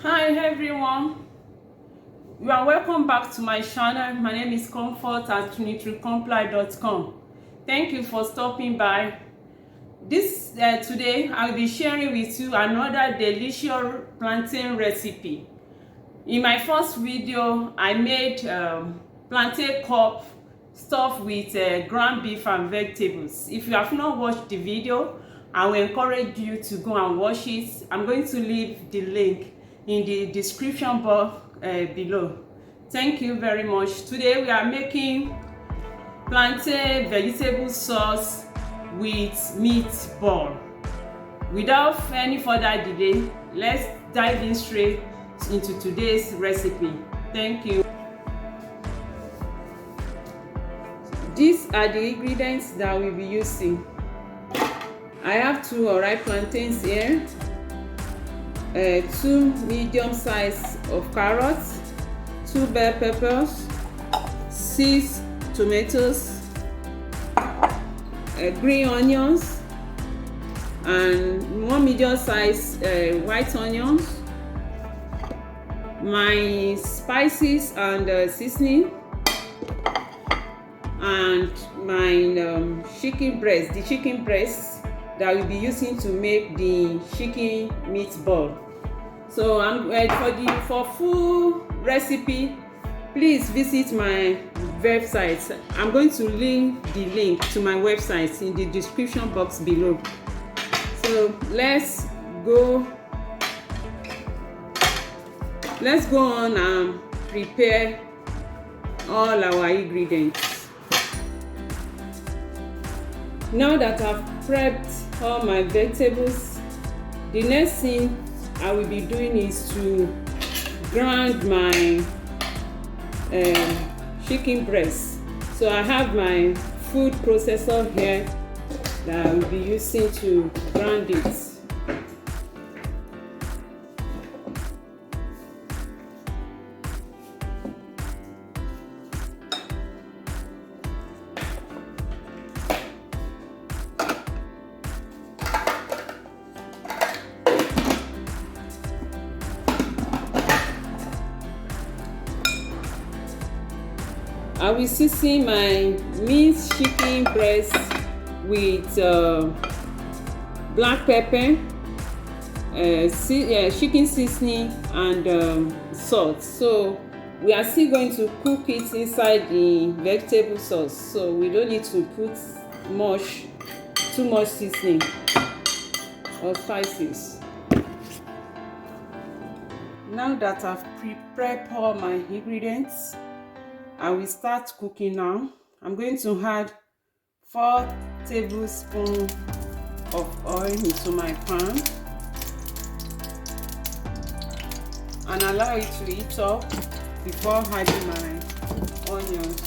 Hi everyone, you are welcome back to my channel. My name is Comfort at nutritious.com. Thank you for stopping by. Today I'll be sharing with you another delicious plantain recipe. In my first video I made plantain cup stuffed with ground beef and vegetables. If you have not watched the video, I will encourage you to go and watch it. I'm going to leave the link in the description box below. Thank you very much. Today we are making plantain vegetable sauce with meatball. Without any further delay, let's dive in straight into today's recipe. Thank you. These are the ingredients that we'll be using. I have 2 unripe plantains here, 2 medium size of carrots, 2 bell peppers, 6 tomatoes, green onions, and 1 medium size white onions, my spices and seasoning, and my chicken breast, the chicken breast that we'll be using to make the chicken meatball. So for full recipe, please visit my website. I'm going to leave the link to my website in the description box below. So let's go on and prepare all our ingredients. Now that I've prepped all my vegetables, the next thing I will be doing is to grind my chicken breast. So I have my food processor here that I will be using to grind it. I will season my minced chicken breast with black pepper, chicken seasoning, and salt. So we are still going to cook it inside the vegetable sauce, so we don't need to put too much seasoning or spices. Now that I've prepared all my ingredients, I will start cooking now. I'm going to add 4 tablespoons of oil into my pan and allow it to heat up before adding my onions.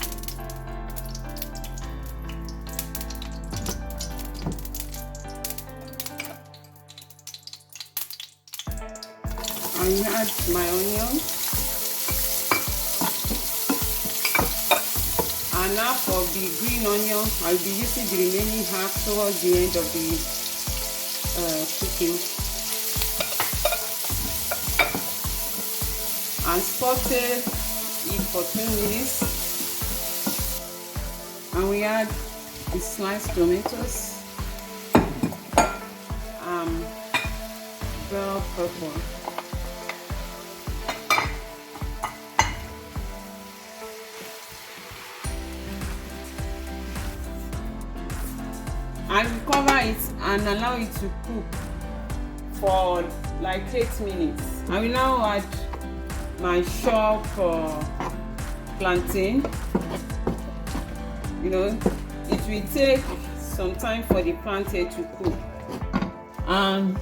I add my onions. And now for the green onion, I'll be using the remaining half towards the end of the cooking. And saute it for 10 minutes. And we add the sliced tomatoes, bell pepper. I will cover it and allow it to cook for like 8 minutes. I will now add my chopped plantain. It will take some time for the plantain to cook. And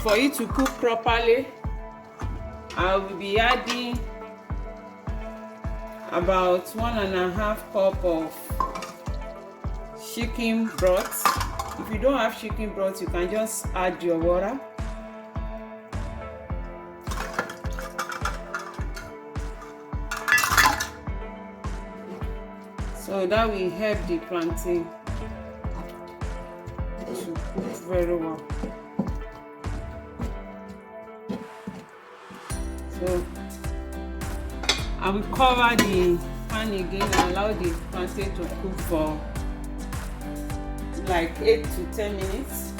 for it to cook properly, I will be adding about 1.5 cup of chicken broth. If you don't have chicken broth, you can just add your water. So that will help the plantain to cook very well. So I will cover the pan again and allow the plantain to cook for like 8 to 10 minutes.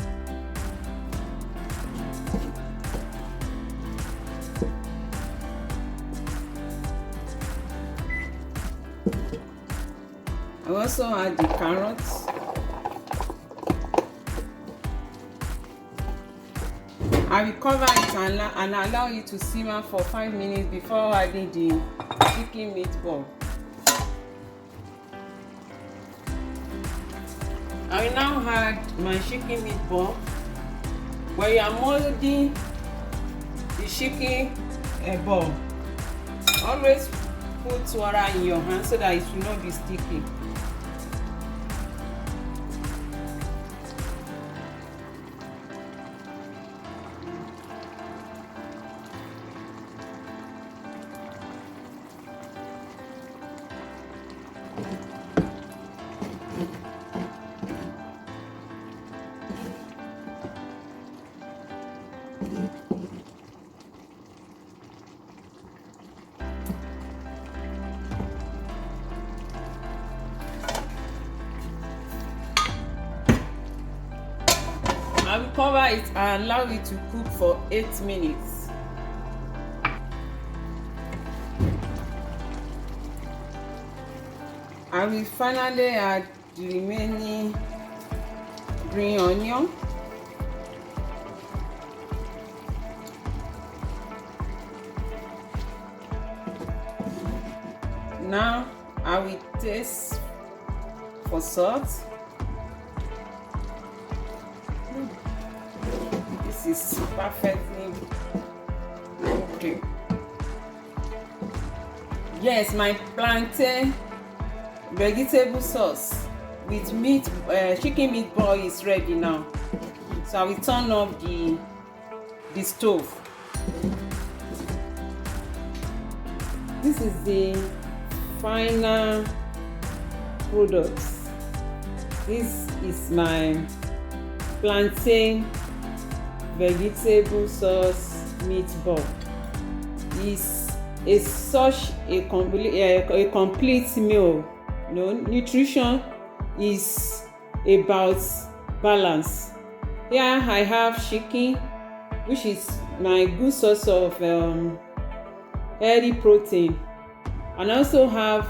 I also add the carrots. I will cover it and allow it to simmer for 5 minutes before adding the chicken meatball. I will now add my chicken meatball. When you are molding the chicken ball, always put water in your hand so that it will not be sticky. I will cover it and allow it to cook for 8 minutes. I will finally add the remaining green onion. Now I will taste for salt. This is perfectly okay. Yes, my plantain vegetable sauce with chicken meatball is ready now. So I will turn off the stove. This is the final product. This is my plantain vegetable sauce meatball. It's such a complete meal. You know, nutrition is about balance. Here I have chicken, which is my good source of healthy protein, and I also have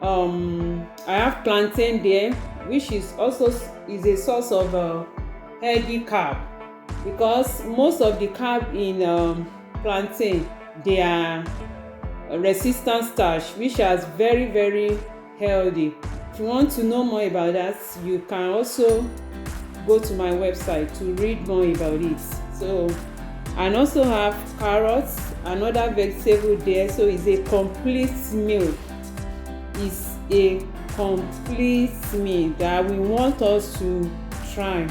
I have plantain there, which is also a source of healthy carb, because most of the carb in plantain, they are resistant starch, which is very, very healthy. If you want to know more about that, you can also go to my website to read more about it. So, and also have carrots, another vegetable there. So it's a complete meal. It's a complete meal that we want us to try.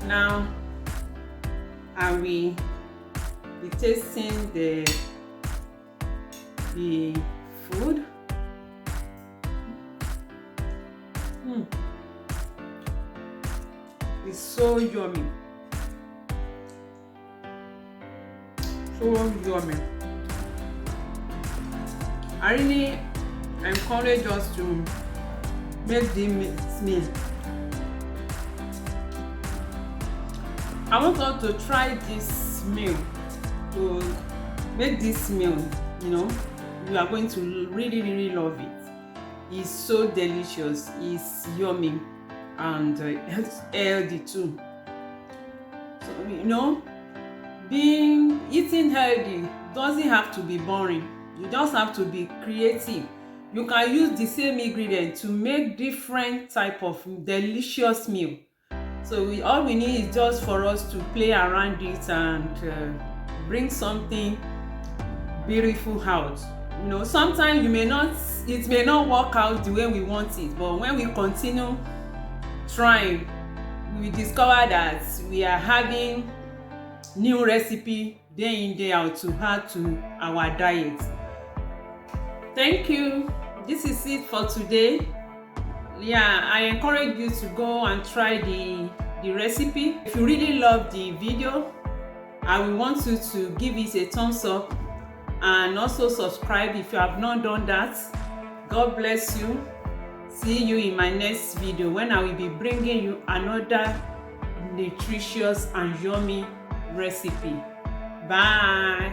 Now I will be tasting the food. It's so yummy. So yummy. I really encourage us to make this meal. I want us to try this meal, to make this meal. You know, you are going to really, really love it. It's so delicious, it's yummy, and it's healthy too. So, you know, eating healthy doesn't have to be boring. You just have to be creative. You can use the same ingredient to make different type of delicious meal. So all we need is just for us to play around it and bring something beautiful out. You know, sometimes it may not work out the way we want it, but when we continue trying, we discover that we are having new recipe day in, day out to add to our diet. Thank you. This is it for today. Yeah, I encourage you to go and try the recipe. If you really love the video, I will want you to give it a thumbs up and also subscribe if you have not done that. God bless you. See you in my next video when I will be bringing you another nutritious and yummy recipe. Bye.